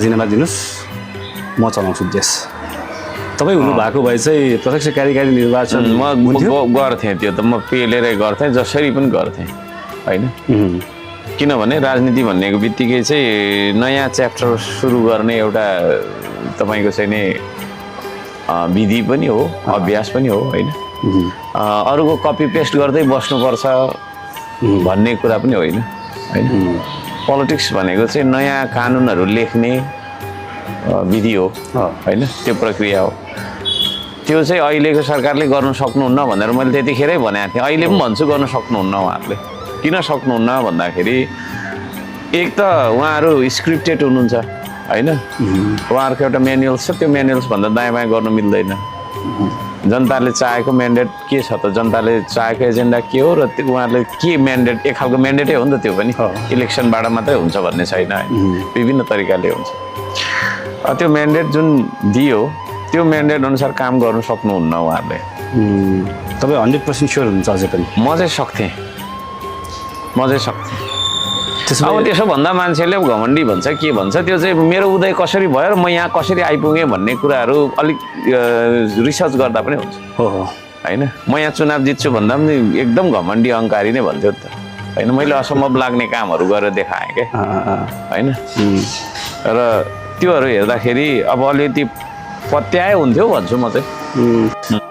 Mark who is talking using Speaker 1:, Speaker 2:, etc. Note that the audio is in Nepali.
Speaker 1: राजीनामा दिनुस् म चलाउँछु देश तपाईँ हुनुभएको भए चाहिँ प्रत्यक्ष कार्यकारी निर्वाचन
Speaker 2: म गर्थेँ त्यो त म पेलेरै गर्थेँ जसरी पनि गर्थेँ होइन किनभने राजनीति भन्नेको बित्तिकै चाहिँ नयाँ च्याप्टर सुरु गर्ने एउटा तपाईँको चाहिँ नि विधि पनि हो अभ्यास पनि हो होइन अरूको कपी पेस्ट गर्दै बस्नुपर्छ भन्ने कुरा पनि होइन होइन पोलिटिक्स भनेको चाहिँ नयाँ कानुनहरू लेख्ने विधि हो होइन त्यो प्रक्रिया हो त्यो चाहिँ अहिलेको सरकारले गर्न सक्नुहुन्न भनेर मैले त्यतिखेरै भनेको थिएँ अहिले पनि भन्छु गर्न सक्नुहुन्न उहाँहरूले किन सक्नुहुन्न भन्दाखेरि एक त उहाँहरू स्क्रिप्टेड हुनुहुन्छ होइन उहाँहरूको एउटा म्यानुअल्स छ त्यो म्यानुअल्स भन्दा दायाँ बायाँ गर्नु मिल्दैन जनताले चाहेको म्यान्डेट के छ त जनताले चाहेको एजेन्डा के हो र त्यो उहाँहरूले के म्यान्डेट एक खालको म्यान्डेटै हो नि त त्यो पनि इलेक्सनबाट मात्रै हुन्छ भन्ने छैन विभिन्न तरिकाले हुन्छ त्यो म्यान्डेट जुन दियो त्यो म्यान्डेट अनुसार काम गर्नु सक्नुहुन्न उहाँहरूले
Speaker 1: तपाईँ 100% स्योर हुनुहुन्छ अझै पनि
Speaker 2: म चाहिँ सक्थेँ अब त्यसो भन्दा मान्छेले घमण्डी भन्छ के भन्छ त्यो चाहिँ मेरो उदय कसरी भयो र म यहाँ कसरी आइपुगेँ भन्ने कुराहरू अलिक रिसर्च गर्दा पनि हुन्छ
Speaker 1: हो
Speaker 2: होइन म यहाँ चुनाव जित्छु भन्दा पनि एकदम घमण्डी अहङ्कारी नै भन्थ्यो नि त होइन मैले असम्भव लाग्ने कामहरू गरेर देखाएँ क्या होइन र त्योहरू हेर्दाखेरि अब अलिकति पत्याए हुन्थ्यो भन्छु म चाहिँ